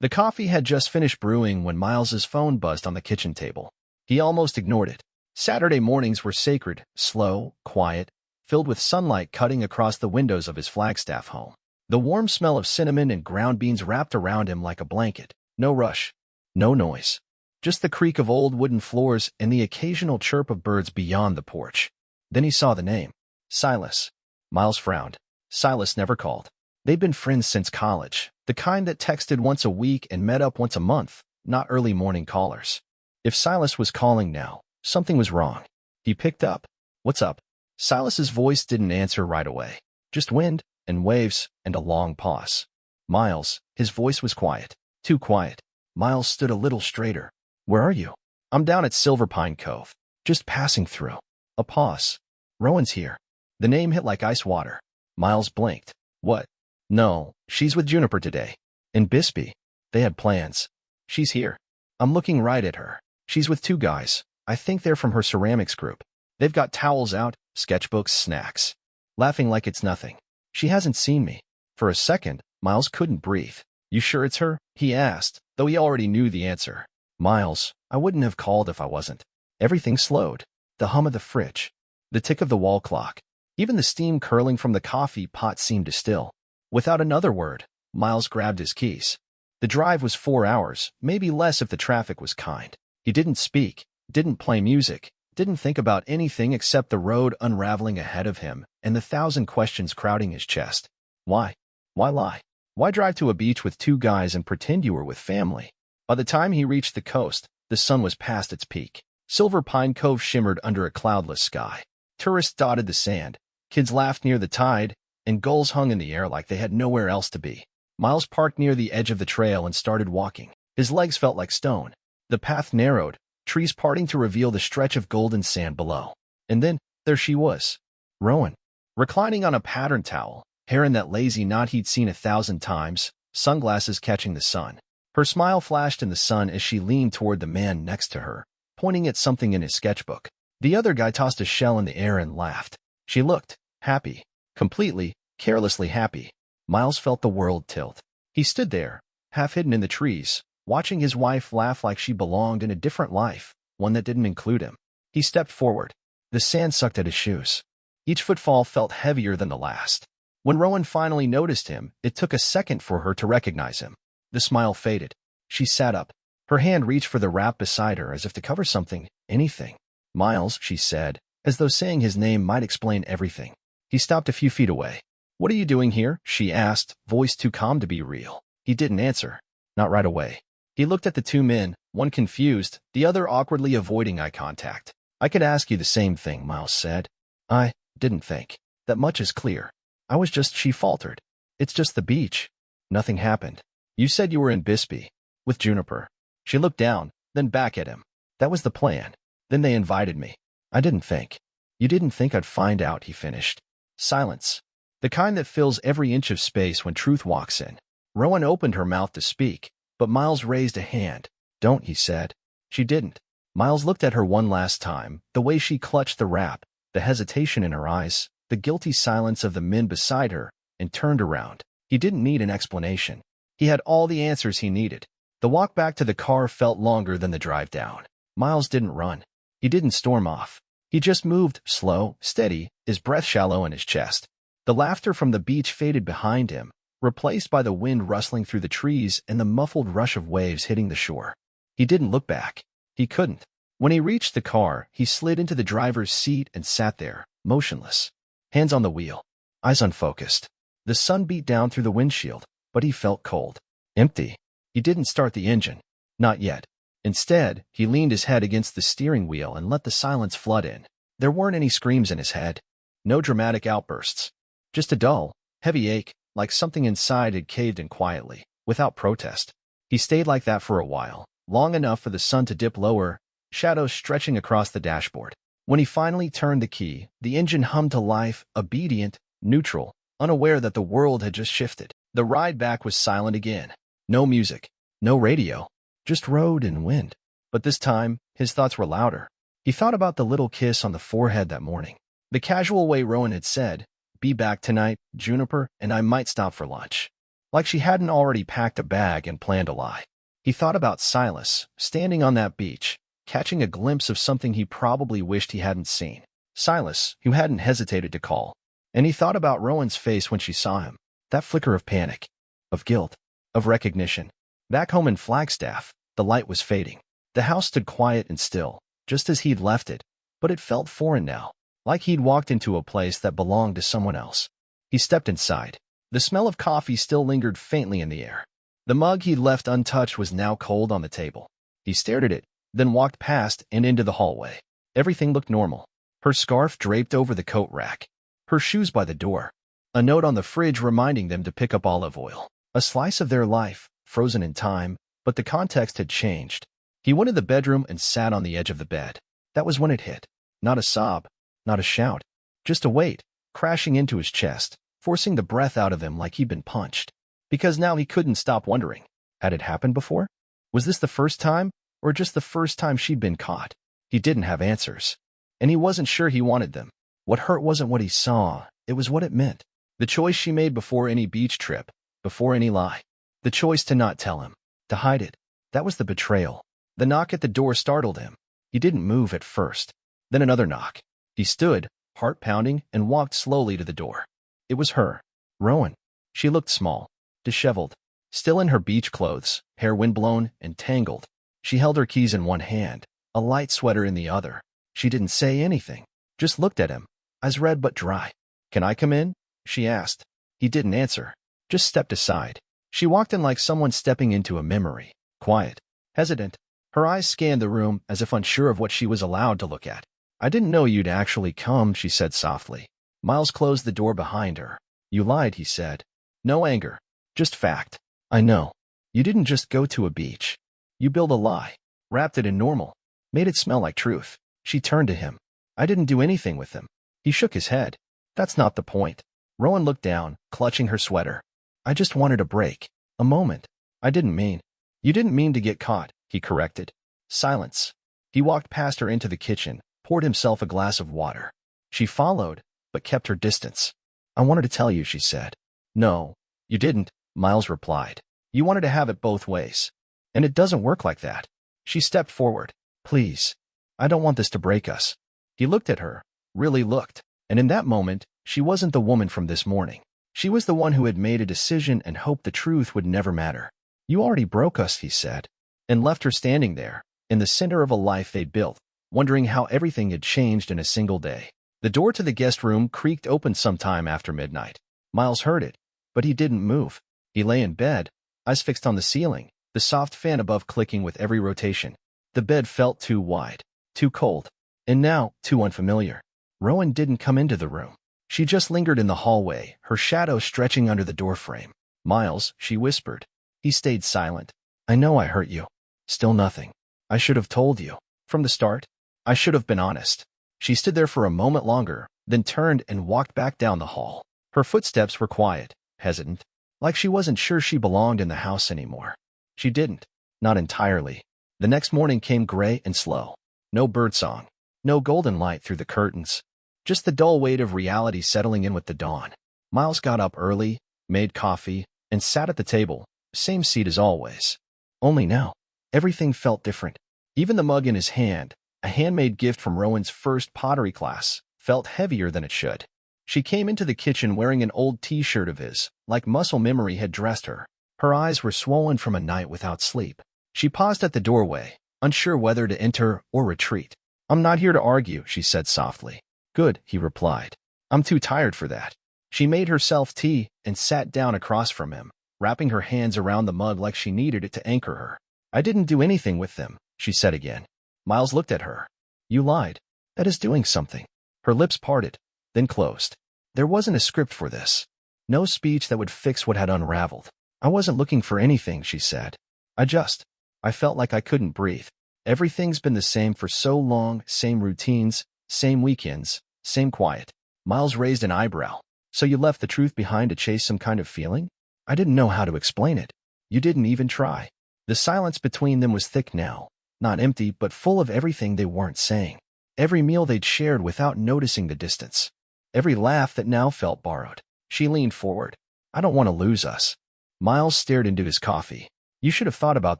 The coffee had just finished brewing when Miles's phone buzzed on the kitchen table. He almost ignored it. Saturday mornings were sacred, slow, quiet, filled with sunlight cutting across the windows of his Flagstaff home. The warm smell of cinnamon and ground beans wrapped around him like a blanket. No rush. No noise. Just the creak of old wooden floors and the occasional chirp of birds beyond the porch. Then he saw the name. Silas. Miles frowned. Silas never called. They'd been friends since college, the kind that texted once a week and met up once a month, not early morning callers. If Silas was calling now, something was wrong. He picked up. What's up? Silas's voice didn't answer right away. Just wind and waves and a long pause. Miles, his voice was quiet. Too quiet. Miles stood a little straighter. Where are you? I'm down at Silver Pine Cove. Just passing through. A pause. Rowan's here. The name hit like ice water. Miles blinked. What? No, she's with Juniper today. In Bisbee. They had plans. She's here. I'm looking right at her. She's with two guys. I think they're from her ceramics group. They've got towels out, sketchbooks, snacks. Laughing like it's nothing. She hasn't seen me. For a second, Miles couldn't breathe. You sure it's her? He asked, though he already knew the answer. Miles, I wouldn't have called if I wasn't. Everything slowed. The hum of the fridge. The tick of the wall clock. Even the steam curling from the coffee pot seemed to still. Without another word, Miles grabbed his keys. The drive was 4 hours, maybe less if the traffic was kind. He didn't speak, didn't play music, didn't think about anything except the road unraveling ahead of him and the 1,000 questions crowding his chest. Why? Why lie? Why drive to a beach with two guys and pretend you were with family? By the time he reached the coast, the sun was past its peak. Silver Pine Cove shimmered under a cloudless sky. Tourists dotted the sand. Kids laughed near the tide, and gulls hung in the air like they had nowhere else to be. Miles parked near the edge of the trail and started walking. His legs felt like stone. The path narrowed, trees parting to reveal the stretch of golden sand below. And then, there she was. Rowan. Reclining on a patterned towel, hair in that lazy knot he'd seen 1,000 times, sunglasses catching the sun. Her smile flashed in the sun as she leaned toward the man next to her, pointing at something in his sketchbook. The other guy tossed a shell in the air and laughed. She looked happy. Completely, carelessly happy. Miles felt the world tilt. He stood there, half hidden in the trees, watching his wife laugh like she belonged in a different life, one that didn't include him. He stepped forward. The sand sucked at his shoes. Each footfall felt heavier than the last. When Rowan finally noticed him, it took a second for her to recognize him. The smile faded. She sat up. Her hand reached for the wrap beside her as if to cover something, anything. Miles, she said, as though saying his name might explain everything. He stopped a few feet away. What are you doing here? She asked, voice too calm to be real. He didn't answer. Not right away. He looked at the two men, one confused, the other awkwardly avoiding eye contact. I could ask you the same thing, Miles said. I didn't think. That much is clear. I was just, she faltered. It's just the beach. Nothing happened. You said you were in Bisbee. With Juniper. She looked down, then back at him. That was the plan. Then they invited me. I didn't think. You didn't think I'd find out, he finished. Silence. The kind that fills every inch of space when truth walks in. Rowan opened her mouth to speak, but Miles raised a hand. Don't, he said. She didn't. Miles looked at her one last time, the way she clutched the wrap, the hesitation in her eyes, the guilty silence of the men beside her, and turned around. He didn't need an explanation. He had all the answers he needed. The walk back to the car felt longer than the drive down. Miles didn't run. He didn't storm off. He just moved, slow, steady, his breath shallow in his chest. The laughter from the beach faded behind him, replaced by the wind rustling through the trees and the muffled rush of waves hitting the shore. He didn't look back. He couldn't. When he reached the car, he slid into the driver's seat and sat there, motionless. Hands on the wheel. Eyes unfocused. The sun beat down through the windshield, but he felt cold. Empty. He didn't start the engine. Not yet. Instead, he leaned his head against the steering wheel and let the silence flood in. There weren't any screams in his head. No dramatic outbursts. Just a dull, heavy ache, like something inside had caved in quietly, without protest. He stayed like that for a while, long enough for the sun to dip lower, shadows stretching across the dashboard. When he finally turned the key, the engine hummed to life, obedient, neutral, unaware that the world had just shifted. The ride back was silent again. No music. No radio. Just road and wind. But this time, his thoughts were louder. He thought about the little kiss on the forehead that morning. The casual way Rowan had said, "Be back tonight, Juniper, and I might stop for lunch." like she hadn't already packed a bag and planned to lie. He thought about Silas, standing on that beach, catching a glimpse of something he probably wished he hadn't seen. Silas, who hadn't hesitated to call. And he thought about Rowan's face when she saw him. That flicker of panic, of guilt, of recognition. Back home in Flagstaff, the light was fading. The house stood quiet and still, just as he'd left it, but it felt foreign now, like he'd walked into a place that belonged to someone else. He stepped inside. The smell of coffee still lingered faintly in the air. The mug he'd left untouched was now cold on the table. He stared at it, then walked past and into the hallway. Everything looked normal. Her scarf draped over the coat rack. Her shoes by the door. A note on the fridge reminding them to pick up olive oil. A slice of their life, frozen in time, but the context had changed. He went in the bedroom and sat on the edge of the bed. That was when it hit. Not a sob, not a shout, just a weight, crashing into his chest, forcing the breath out of him like he'd been punched. Because now he couldn't stop wondering. Had it happened before? Was this the first time, or just the first time she'd been caught? He didn't have answers. And he wasn't sure he wanted them. What hurt wasn't what he saw, it was what it meant. The choice she made before any beach trip, before any lie. The choice to not tell him, to hide it. That was the betrayal. The knock at the door startled him. He didn't move at first. Then another knock. He stood, heart pounding, and walked slowly to the door. It was her, Rowan. She looked small, disheveled, still in her beach clothes, hair windblown and tangled. She held her keys in one hand, a light sweater in the other. She didn't say anything, just looked at him, eyes red but dry. "Can I come in?" she asked. He didn't answer, just stepped aside. She walked in like someone stepping into a memory, quiet, hesitant. Her eyes scanned the room as if unsure of what she was allowed to look at. "I didn't know you'd actually come," she said softly. Miles closed the door behind her. "You lied," he said. No anger, just fact. "I know. You didn't just go to a beach. You built a lie, wrapped it in normal, made it smell like truth." She turned to him. "I didn't do anything with them." He shook his head. "That's not the point." Rowan looked down, clutching her sweater. "I just wanted a break. A moment. I didn't mean." "You didn't mean to get caught," he corrected. Silence. He walked past her into the kitchen, poured himself a glass of water. She followed, but kept her distance. "I wanted to tell you," she said. "No, you didn't," Miles replied. "You wanted to have it both ways. And it doesn't work like that." She stepped forward. "Please. I don't want this to break us." He looked at her, really looked, and in that moment, she wasn't the woman from this morning. She was the one who had made a decision and hoped the truth would never matter. "You already broke us," he said, and left her standing there, in the center of a life they'd built, wondering how everything had changed in a single day. The door to the guest room creaked open sometime after midnight. Miles heard it, but he didn't move. He lay in bed, eyes fixed on the ceiling, the soft fan above clicking with every rotation. The bed felt too wide, too cold, and now too unfamiliar. Rowan didn't come into the room. She just lingered in the hallway, her shadow stretching under the doorframe. "Miles," she whispered. He stayed silent. "I know I hurt you. Still nothing. I should have told you. From the start. I should have been honest." She stood there for a moment longer, then turned and walked back down the hall. Her footsteps were quiet, hesitant, like she wasn't sure she belonged in the house anymore. She didn't. Not entirely. The next morning came gray and slow. No birdsong. No golden light through the curtains. Just the dull weight of reality settling in with the dawn. Miles got up early, made coffee, and sat at the table, same seat as always. Only now, everything felt different. Even the mug in his hand, a handmade gift from Rowan's first pottery class, felt heavier than it should. She came into the kitchen wearing an old t-shirt of his, like muscle memory had dressed her. Her eyes were swollen from a night without sleep. She paused at the doorway, unsure whether to enter or retreat. "I'm not here to argue," she said softly. "Good," he replied. "I'm too tired for that." She made herself tea and sat down across from him, wrapping her hands around the mug like she needed it to anchor her. "I didn't do anything with them," she said again. Miles looked at her. "You lied. That is doing something." Her lips parted, then closed. There wasn't a script for this. No speech that would fix what had unraveled. "I wasn't looking for anything," she said. I felt like I couldn't breathe. Everything's been the same for so long, same routines, same weekends, same quiet." Miles raised an eyebrow. "So you left the truth behind to chase some kind of feeling?" "I didn't know how to explain it." "You didn't even try." The silence between them was thick now, not empty but full of everything they weren't saying. Every meal they'd shared without noticing the distance. Every laugh that now felt borrowed. She leaned forward. "I don't want to lose us." Miles stared into his coffee. You should have thought about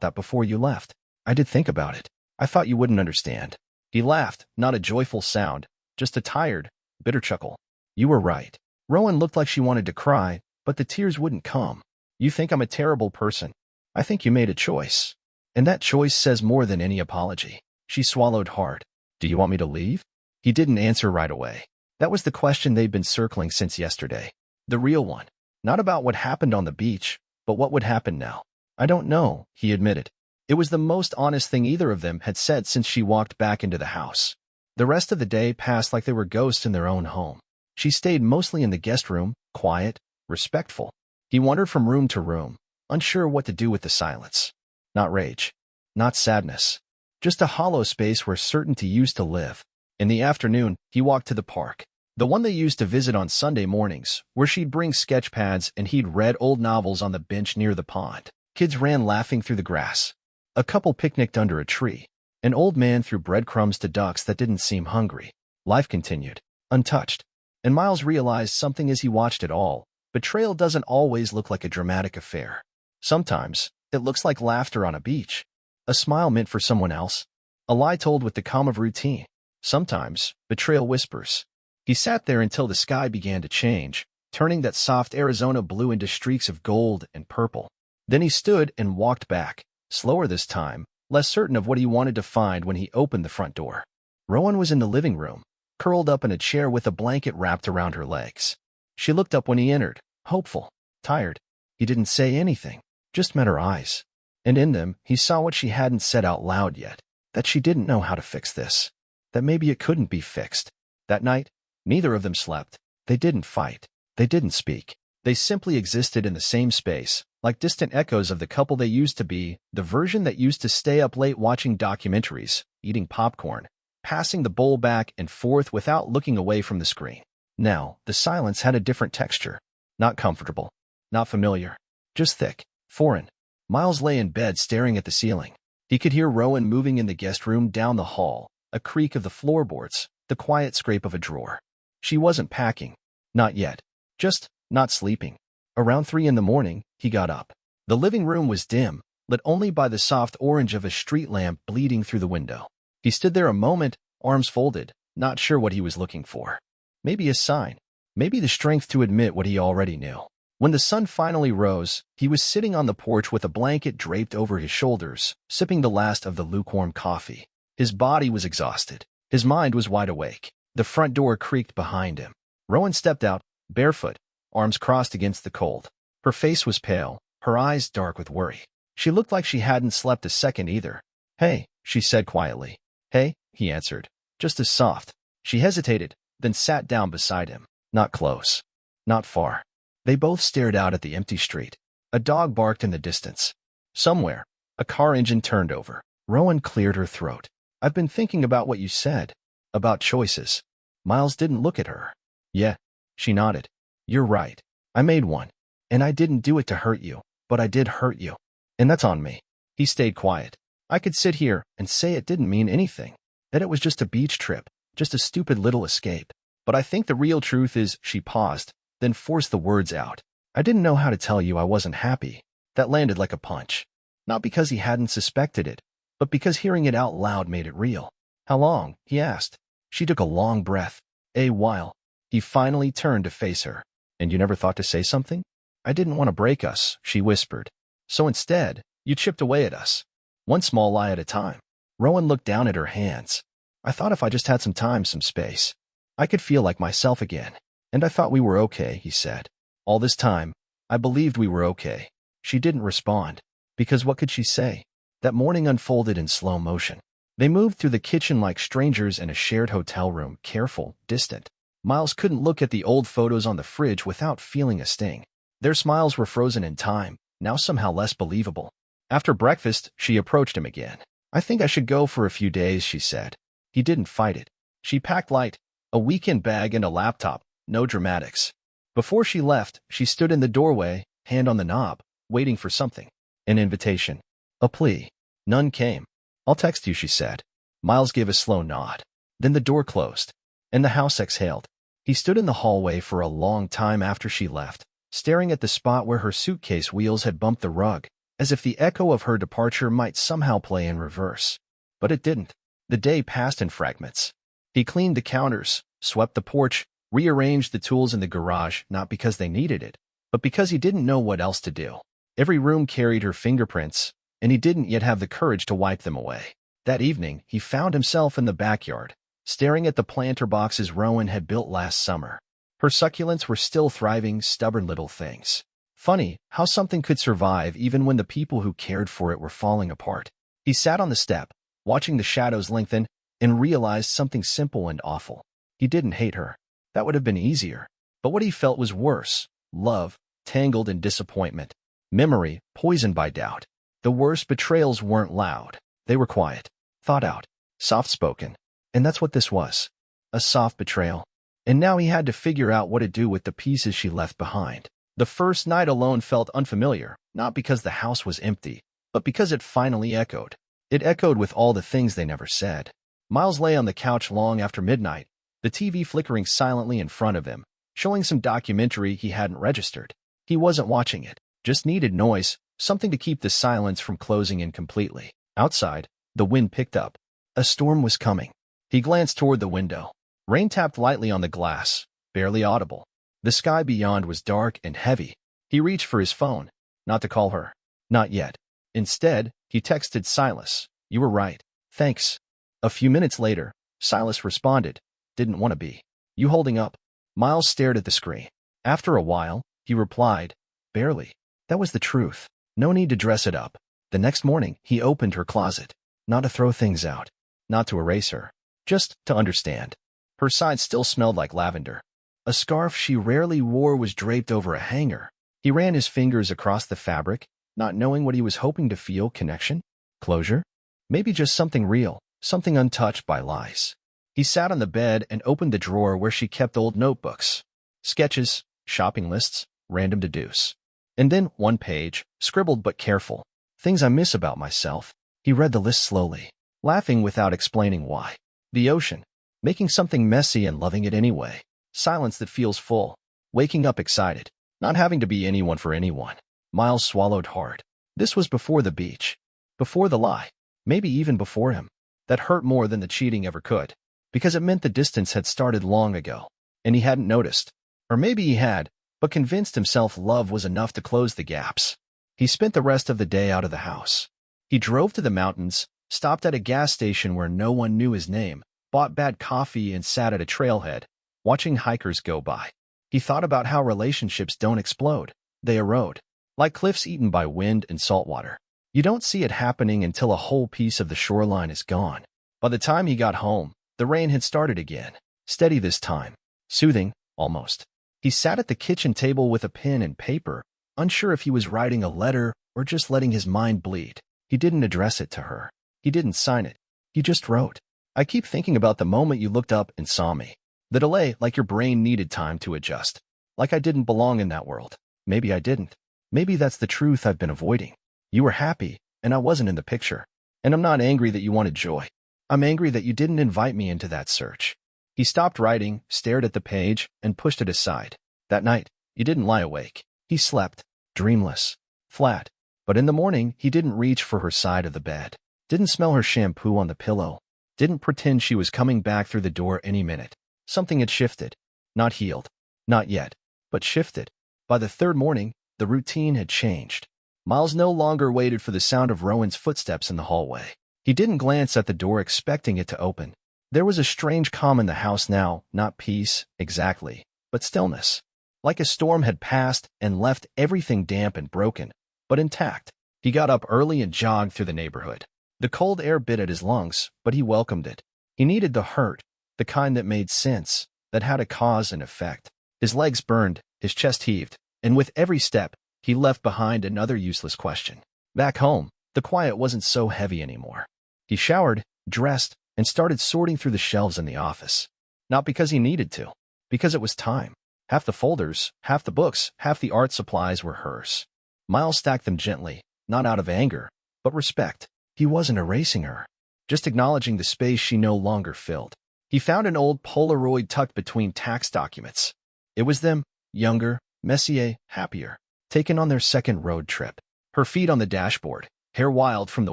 that before you left. I did think about it. I thought you wouldn't understand. He laughed, not a joyful sound, just a tired, bitter chuckle. You were right. Rowan looked like she wanted to cry, but the tears wouldn't come. You think I'm a terrible person. I think you made a choice. And that choice says more than any apology. She swallowed hard. Do you want me to leave? He didn't answer right away. That was the question they'd been circling since yesterday. The real one. Not about what happened on the beach, but what would happen now. I don't know, he admitted. It was the most honest thing either of them had said since she walked back into the house. The rest of the day passed like they were ghosts in their own home. She stayed mostly in the guest room, quiet, respectful. He wandered from room to room, unsure what to do with the silence. Not rage. Not sadness. Just a hollow space where certainty used to live. In the afternoon, he walked to the park. The one they used to visit on Sunday mornings, where she'd bring sketch pads and he'd read old novels on the bench near the pond. Kids ran laughing through the grass. A couple picnicked under a tree. An old man threw breadcrumbs to ducks that didn't seem hungry. Life continued, untouched. And Miles realized something as he watched it all. Betrayal doesn't always look like a dramatic affair. Sometimes, it looks like laughter on a beach. A smile meant for someone else. A lie told with the calm of routine. Sometimes, betrayal whispers. He sat there until the sky began to change, turning that soft Arizona blue into streaks of gold and purple. Then he stood and walked back, slower this time, less certain of what he wanted to find when he opened the front door. Rowan was in the living room, curled up in a chair with a blanket wrapped around her legs. She looked up when he entered, hopeful, tired. He didn't say anything, just met her eyes. And in them, he saw what she hadn't said out loud yet, that she didn't know how to fix this, that maybe it couldn't be fixed. That night, neither of them slept. They didn't fight. They didn't speak. They simply existed in the same space, like distant echoes of the couple they used to be, the version that used to stay up late watching documentaries, eating popcorn, passing the bowl back and forth without looking away from the screen. Now, the silence had a different texture. Not comfortable. Not familiar. Just thick. Foreign. Miles lay in bed staring at the ceiling. He could hear Rowan moving in the guest room down the hall, a creak of the floorboards, the quiet scrape of a drawer. She wasn't packing. Not yet. Just not sleeping. Around 3 a.m, he got up. The living room was dim, lit only by the soft orange of a street lamp bleeding through the window. He stood there a moment, arms folded, not sure what he was looking for. Maybe a sign. Maybe the strength to admit what he already knew. When the sun finally rose, he was sitting on the porch with a blanket draped over his shoulders, sipping the last of the lukewarm coffee. His body was exhausted. His mind was wide awake. The front door creaked behind him. Rowan stepped out, barefoot, arms crossed against the cold. Her face was pale, her eyes dark with worry. She looked like she hadn't slept a second either. Hey, she said quietly. Hey, he answered, just as soft. She hesitated, then sat down beside him. Not close. Not far. They both stared out at the empty street. A dog barked in the distance. Somewhere, a car engine turned over. Rowan cleared her throat. I've been thinking about what you said. About choices. Miles didn't look at her. Yeah. She nodded. You're right. I made one. And I didn't do it to hurt you, but I did hurt you. And that's on me. He stayed quiet. I could sit here and say it didn't mean anything. That it was just a beach trip. Just a stupid little escape. But I think the real truth is, she paused, then forced the words out. I didn't know how to tell you I wasn't happy. That landed like a punch. Not because he hadn't suspected it, but because hearing it out loud made it real. How long? He asked. She took a long breath. A while. He finally turned to face her. And you never thought to say something? I didn't want to break us, she whispered. So instead, you chipped away at us. One small lie at a time. Rowan looked down at her hands. I thought if I just had some time, some space, I could feel like myself again. And I thought we were okay, he said. All this time, I believed we were okay. She didn't respond. Because what could she say? That morning unfolded in slow motion. They moved through the kitchen like strangers in a shared hotel room, careful, distant. Miles couldn't look at the old photos on the fridge without feeling a sting. Their smiles were frozen in time, now somehow less believable. After breakfast, she approached him again. I think I should go for a few days, she said. He didn't fight it. She packed light, a weekend bag and a laptop, no dramatics. Before she left, she stood in the doorway, hand on the knob, waiting for something. An invitation. A plea. None came. I'll text you, she said. Miles gave a slow nod. Then the door closed, and the house exhaled. He stood in the hallway for a long time after she left, staring at the spot where her suitcase wheels had bumped the rug, as if the echo of her departure might somehow play in reverse. But it didn't. The day passed in fragments. He cleaned the counters, swept the porch, rearranged the tools in the garage, not because they needed it, but because he didn't know what else to do. Every room carried her fingerprints, and he didn't yet have the courage to wipe them away. That evening, he found himself in the backyard, staring at the planter boxes Rowan had built last summer. Her succulents were still thriving, stubborn little things. Funny how something could survive even when the people who cared for it were falling apart. He sat on the step, watching the shadows lengthen, and realized something simple and awful. He didn't hate her. That would have been easier. But what he felt was worse. Love, tangled in disappointment. Memory, poisoned by doubt. The worst betrayals weren't loud. They were quiet, thought out, soft-spoken. And that's what this was. A soft betrayal. And now he had to figure out what to do with the pieces she left behind. The first night alone felt unfamiliar, not because the house was empty, but because it finally echoed. It echoed with all the things they never said. Miles lay on the couch long after midnight, the TV flickering silently in front of him, showing some documentary he hadn't registered. He wasn't watching it, just needed noise, something to keep the silence from closing in completely. Outside, the wind picked up. A storm was coming. He glanced toward the window. Rain tapped lightly on the glass, barely audible. The sky beyond was dark and heavy. He reached for his phone. Not to call her. Not yet. Instead, he texted Silas. "You were right. Thanks." A few minutes later, Silas responded. "Didn't want to be. You holding up?" Miles stared at the screen. After a while, he replied, "Barely." That was the truth. No need to dress it up. The next morning, he opened her closet. Not to throw things out. Not to erase her. Just to understand. Her side still smelled like lavender. A scarf she rarely wore was draped over a hanger. He ran his fingers across the fabric, not knowing what he was hoping to feel. Connection? Closure? Maybe just something real, something untouched by lies. He sat on the bed and opened the drawer where she kept old notebooks. Sketches, shopping lists, random to-dos. And then one page, scribbled but careful. Things I miss about myself. He read the list slowly, laughing without explaining why. The ocean. Making something messy and loving it anyway. Silence that feels full. Waking up excited. Not having to be anyone for anyone. Miles swallowed hard. This was before the beach. Before the lie. Maybe even before him. That hurt more than the cheating ever could. Because it meant the distance had started long ago. And he hadn't noticed. Or maybe he had, but convinced himself love was enough to close the gaps. He spent the rest of the day out of the house. He drove to the mountains, stopped at a gas station where no one knew his name, bought bad coffee and sat at a trailhead, watching hikers go by. He thought about how relationships don't explode. They erode. Like cliffs eaten by wind and salt water. You don't see it happening until a whole piece of the shoreline is gone. By the time he got home, the rain had started again. Steady this time. Soothing, almost. He sat at the kitchen table with a pen and paper, unsure if he was writing a letter or just letting his mind bleed. He didn't address it to her. He didn't sign it. He just wrote. "I keep thinking about the moment you looked up and saw me. The delay, like your brain needed time to adjust. Like I didn't belong in that world. Maybe I didn't. Maybe that's the truth I've been avoiding. You were happy, and I wasn't in the picture. And I'm not angry that you wanted joy. I'm angry that you didn't invite me into that search." He stopped writing, stared at the page, and pushed it aside. That night, he didn't lie awake. He slept, dreamless, flat. But in the morning, he didn't reach for her side of the bed. Didn't smell her shampoo on the pillow. Didn't pretend she was coming back through the door any minute. Something had shifted. Not healed. Not yet. But shifted. By the third morning, the routine had changed. Miles no longer waited for the sound of Rowan's footsteps in the hallway. He didn't glance at the door expecting it to open. There was a strange calm in the house now, not peace, exactly, but stillness. Like a storm had passed and left everything damp and broken, but intact. He got up early and jogged through the neighborhood. The cold air bit at his lungs, but he welcomed it. He needed the hurt, the kind that made sense, that had a cause and effect. His legs burned, his chest heaved, and with every step, he left behind another useless question. Back home, the quiet wasn't so heavy anymore. He showered, dressed, and started sorting through the shelves in the office. Not because he needed to, because it was time. Half the folders, half the books, half the art supplies were hers. Miles stacked them gently, not out of anger, but respect. He wasn't erasing her, just acknowledging the space she no longer filled. He found an old Polaroid tucked between tax documents. It was them, younger, Messier, happier, taken on their second road trip. Her feet on the dashboard, hair wild from the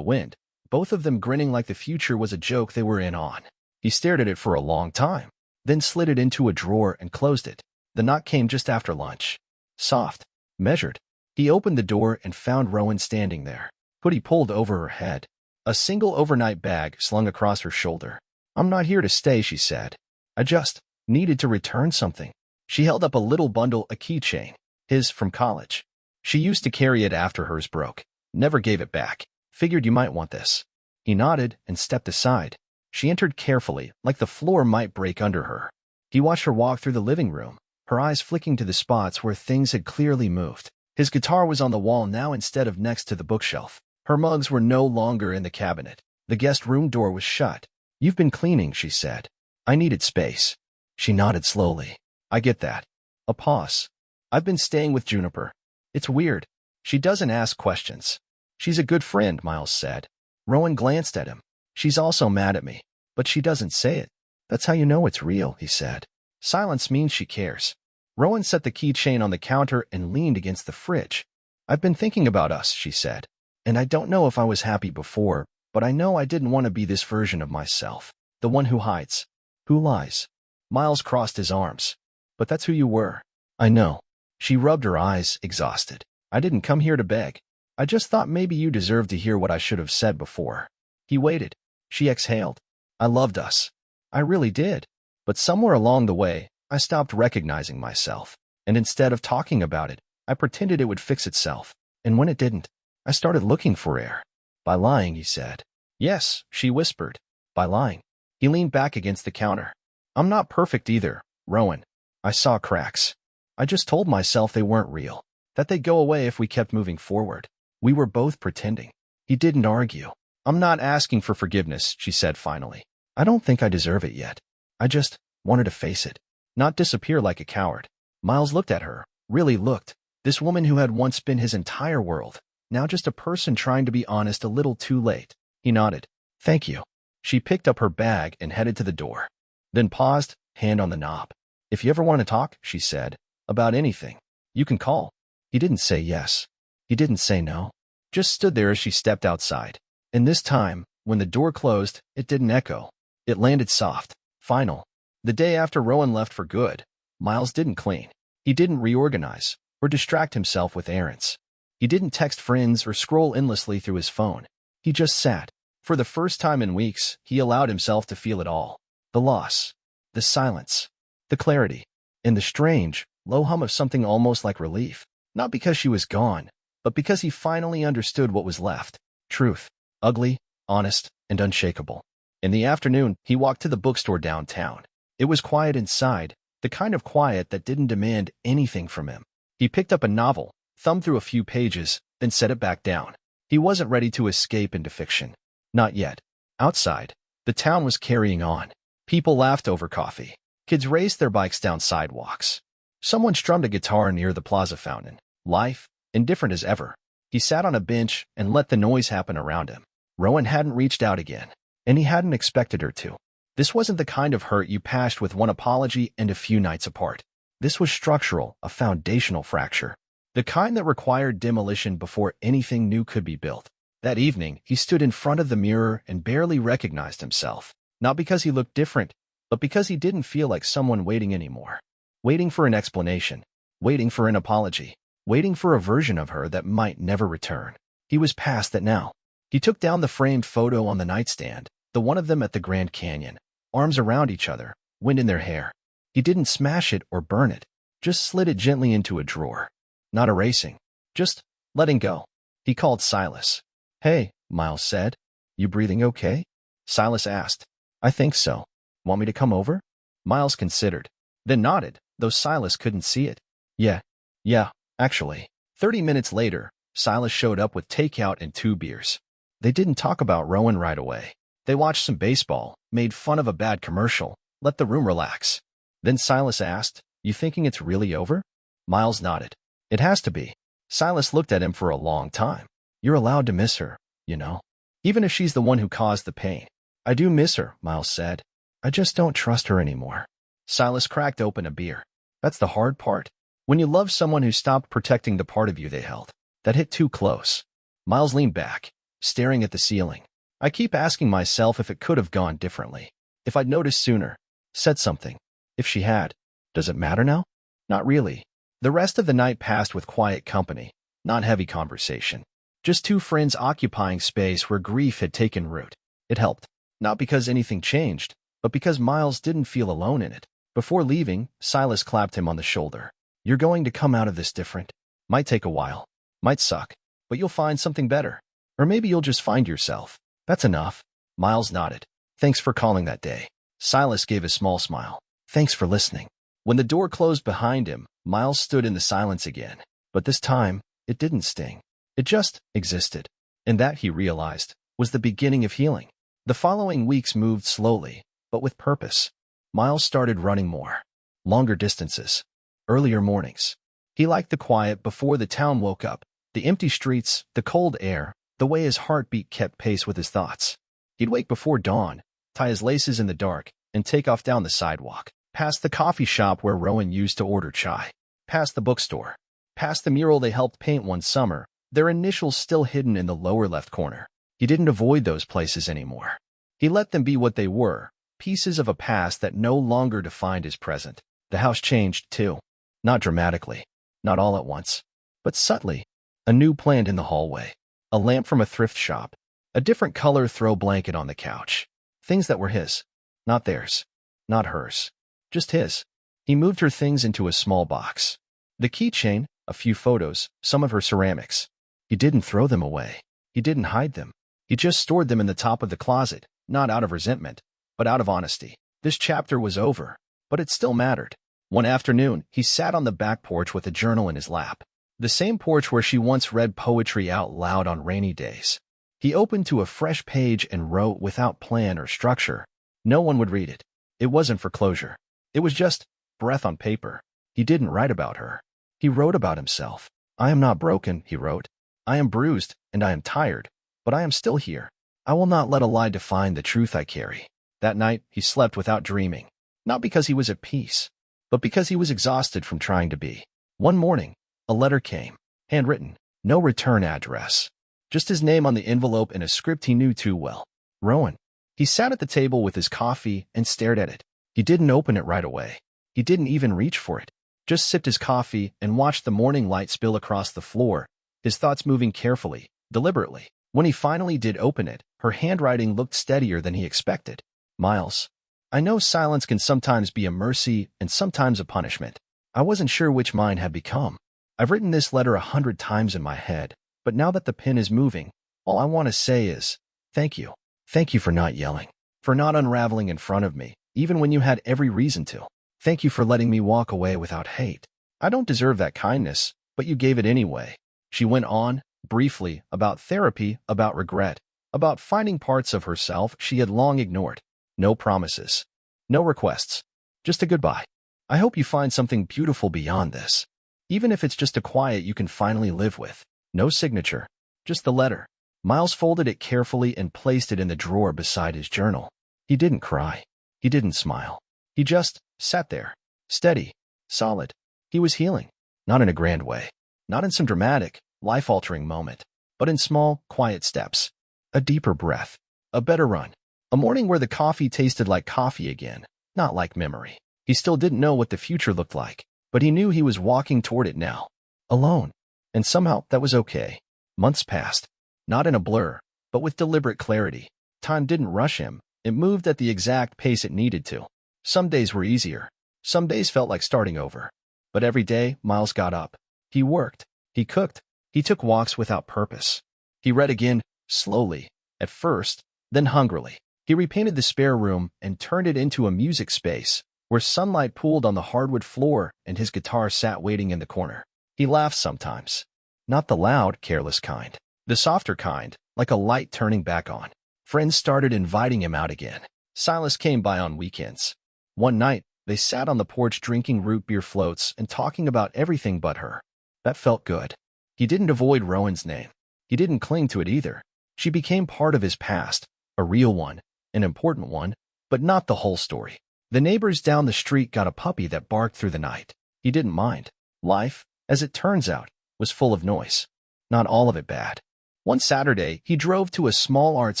wind, both of them grinning like the future was a joke they were in on. He stared at it for a long time, then slid it into a drawer and closed it. The knock came just after lunch. Soft, measured. He opened the door and found Rowan standing there, hoodie pulled over her head, a single overnight bag slung across her shoulder. "I'm not here to stay," she said. "I just needed to return something." She held up a little bundle, a keychain, his from college. She used to carry it after hers broke. Never gave it back. "Figured you might want this." He nodded and stepped aside. She entered carefully, like the floor might break under her. He watched her walk through the living room, her eyes flicking to the spots where things had clearly moved. His guitar was on the wall now instead of next to the bookshelf. Her mugs were no longer in the cabinet. The guest room door was shut. "You've been cleaning," she said. "I needed space." She nodded slowly. "I get that." A pause. "I've been staying with Juniper. It's weird. She doesn't ask questions." "She's a good friend," Miles said. Rowan glanced at him. "She's also mad at me, but she doesn't say it." "That's how you know it's real," he said. "Silence means she cares." Rowan set the keychain on the counter and leaned against the fridge. "I've been thinking about us," she said. "And I don't know if I was happy before, but I know I didn't want to be this version of myself. The one who hides. Who lies." Miles crossed his arms. "But that's who you were." "I know." She rubbed her eyes, exhausted. "I didn't come here to beg. I just thought maybe you deserved to hear what I should have said before." He waited. She exhaled. "I loved us. I really did. But somewhere along the way, I stopped recognizing myself. And instead of talking about it, I pretended it would fix itself. And when it didn't, I started looking for air." "By lying," he said. "Yes," she whispered. "By lying." He leaned back against the counter. "I'm not perfect either, Rowan. I saw cracks. I just told myself they weren't real, that they'd go away if we kept moving forward. We were both pretending." He didn't argue. "I'm not asking for forgiveness," she said finally. "I don't think I deserve it yet. I just wanted to face it, not disappear like a coward." Miles looked at her, really looked. This woman who had once been his entire world, now just a person trying to be honest a little too late. He nodded. "Thank you." She picked up her bag and headed to the door, then paused, hand on the knob. "If you ever want to talk," she said, "about anything, you can call." He didn't say yes. He didn't say no. Just stood there as she stepped outside. And this time, when the door closed, it didn't echo. It landed soft, final. The day after Rowan left for good, Miles didn't clean. He didn't reorganize or distract himself with errands. He didn't text friends or scroll endlessly through his phone. He just sat. For the first time in weeks, he allowed himself to feel it all. The loss, the silence, the clarity, and the strange, low hum of something almost like relief. Not because she was gone, but because he finally understood what was left. Truth. Ugly, honest, and unshakable. In the afternoon, he walked to the bookstore downtown. It was quiet inside, the kind of quiet that didn't demand anything from him. He picked up a novel, thumbed through a few pages, then set it back down. He wasn't ready to escape into fiction. Not yet. Outside, the town was carrying on. People laughed over coffee. Kids raced their bikes down sidewalks. Someone strummed a guitar near the plaza fountain. Life, indifferent as ever. He sat on a bench and let the noise happen around him. Rowan hadn't reached out again, and he hadn't expected her to. This wasn't the kind of hurt you patched with one apology and a few nights apart. This was structural, a foundational fracture. The kind that required demolition before anything new could be built. That evening, he stood in front of the mirror and barely recognized himself. Not because he looked different, but because he didn't feel like someone waiting anymore. Waiting for an explanation. Waiting for an apology. Waiting for a version of her that might never return. He was past that now. He took down the framed photo on the nightstand, the one of them at the Grand Canyon, arms around each other, wind in their hair. He didn't smash it or burn it, just slid it gently into a drawer. Not erasing, just letting go. He called Silas. "Hey," Miles said. "You breathing okay?" Silas asked. "I think so. Want me to come over?" Miles considered, then nodded, though Silas couldn't see it. Yeah, actually." 30 minutes later, Silas showed up with takeout and 2 beers. They didn't talk about Rowan right away. They watched some baseball, made fun of a bad commercial, let the room relax. Then Silas asked, "You thinking it's really over?" Miles nodded. "It has to be." Silas looked at him for a long time. "You're allowed to miss her, you know. Even if she's the one who caused the pain." "I do miss her," Miles said. "I just don't trust her anymore." Silas cracked open a beer. "That's the hard part. When you love someone who stopped protecting the part of you they held. That hit too close. Miles leaned back, staring at the ceiling. I keep asking myself if it could have gone differently. If I'd noticed sooner. Said something. If she had. Does it matter now? Not really. The rest of the night passed with quiet company, not heavy conversation. Just two friends occupying space where grief had taken root. It helped. Not because anything changed, but because Miles didn't feel alone in it. Before leaving, Silas clapped him on the shoulder. You're going to come out of this different. Might take a while. Might suck. But you'll find something better. Or maybe you'll just find yourself. That's enough. Miles nodded. Thanks for calling that day. Silas gave a small smile. Thanks for listening. When the door closed behind him, Miles stood in the silence again. But this time, it didn't sting. It just existed. And that, he realized, was the beginning of healing. The following weeks moved slowly, but with purpose. Miles started running more. Longer distances. Earlier mornings. He liked the quiet before the town woke up, the empty streets, the cold air, the way his heartbeat kept pace with his thoughts. He'd wake before dawn, tie his laces in the dark, and take off down the sidewalk, past the coffee shop where Rowan used to order chai, past the bookstore, past the mural they helped paint one summer, their initials still hidden in the lower left corner. He didn't avoid those places anymore. He let them be what they were, pieces of a past that no longer defined his present. The house changed, too. Not dramatically, not all at once, but subtly. A new plant in the hallway, a lamp from a thrift shop, a different color throw blanket on the couch. Things that were his, not theirs, not hers, just his. He moved her things into a small box. The keychain, a few photos, some of her ceramics. He didn't throw them away. He didn't hide them. He just stored them in the top of the closet, not out of resentment, but out of honesty. This chapter was over, but it still mattered. One afternoon, he sat on the back porch with a journal in his lap. The same porch where she once read poetry out loud on rainy days. He opened to a fresh page and wrote without plan or structure. No one would read it. It wasn't for closure. It was just breath on paper. He didn't write about her. He wrote about himself. I am not broken, he wrote. I am bruised, and I am tired, but I am still here. I will not let a lie define the truth I carry. That night, he slept without dreaming. Not because he was at peace, but because he was exhausted from trying to be. One morning, a letter came, handwritten, no return address. Just his name on the envelope in a script he knew too well. Rowan. He sat at the table with his coffee and stared at it. He didn't open it right away. He didn't even reach for it. Just sipped his coffee and watched the morning light spill across the floor, his thoughts moving carefully, deliberately. When he finally did open it, her handwriting looked steadier than he expected. Miles. I know silence can sometimes be a mercy and sometimes a punishment. I wasn't sure which mine had become. I've written this letter 100 times in my head, but now that the pen is moving, all I want to say is, thank you. Thank you for not yelling, for not unraveling in front of me, even when you had every reason to. Thank you for letting me walk away without hate. I don't deserve that kindness, but you gave it anyway. She went on, briefly, about therapy, about regret, about finding parts of herself she had long ignored. No promises. No requests. Just a goodbye. I hope you find something beautiful beyond this. Even if it's just a quiet you can finally live with. No signature. Just the letter. Miles folded it carefully and placed it in the drawer beside his journal. He didn't cry. He didn't smile. He just sat there. Steady. Solid. He was healing. Not in a grand way. Not in some dramatic, life-altering moment. But in small, quiet steps. A deeper breath. A better run. A morning where the coffee tasted like coffee again, not like memory. He still didn't know what the future looked like, but he knew he was walking toward it now. Alone. And somehow that was okay. Months passed. Not in a blur, but with deliberate clarity. Time didn't rush him. It moved at the exact pace it needed to. Some days were easier. Some days felt like starting over. But every day, Miles got up. He worked. He cooked. He took walks without purpose. He read again, slowly, at first, then hungrily. He repainted the spare room and turned it into a music space, where sunlight pooled on the hardwood floor and his guitar sat waiting in the corner. He laughed sometimes. Not the loud, careless kind. The softer kind, like a light turning back on. Friends started inviting him out again. Silas came by on weekends. One night, they sat on the porch drinking root beer floats and talking about everything but her. That felt good. He didn't avoid Rowan's name. He didn't cling to it either. She became part of his past, a real one. An important one, but not the whole story. The neighbors down the street got a puppy that barked through the night. He didn't mind. Life, as it turns out, was full of noise. Not all of it bad. One Saturday, he drove to a small arts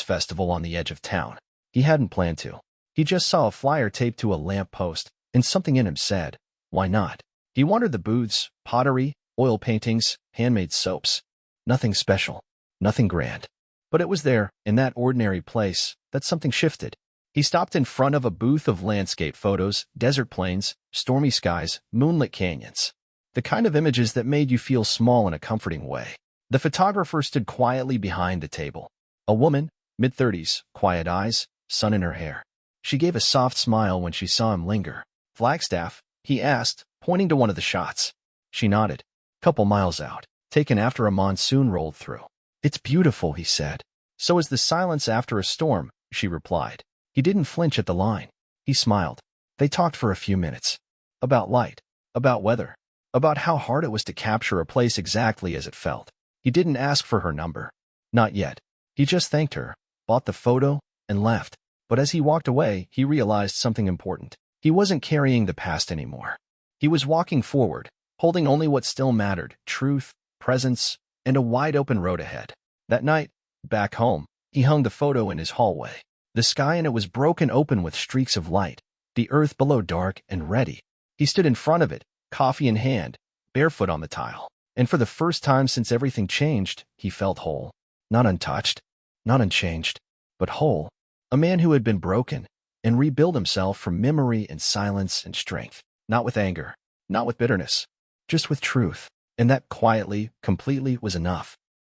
festival on the edge of town. He hadn't planned to. He just saw a flyer taped to a lamp post, and something in him said, why not? He wandered the booths, pottery, oil paintings, handmade soaps. Nothing special, nothing grand. But it was there, in that ordinary place, that something shifted. He stopped in front of a booth of landscape photos, desert plains, stormy skies, moonlit canyons. The kind of images that made you feel small in a comforting way. The photographer stood quietly behind the table. A woman, mid-30s, quiet eyes, sun in her hair. She gave a soft smile when she saw him linger. Flagstaff, he asked, pointing to one of the shots. She nodded. Couple miles out, taken after a monsoon rolled through. It's beautiful, he said. So is the silence after a storm, she replied. He didn't flinch at the line. He smiled. They talked for a few minutes. About light, about weather, about how hard it was to capture a place exactly as it felt. He didn't ask for her number. Not yet. He just thanked her, bought the photo, and left. But as he walked away, he realized something important. He wasn't carrying the past anymore. He was walking forward, holding only what still mattered, truth, presence, and a wide-open road ahead. That night, back home, he hung the photo in his hallway. The sky in it was broken open with streaks of light, the earth below dark and ready. He stood in front of it, coffee in hand, barefoot on the tile. And for the first time since everything changed, he felt whole. Not untouched, not unchanged, but whole. A man who had been broken and rebuilt himself from memory and silence and strength. Not with anger, not with bitterness, just with truth. And that quietly, completely was enough.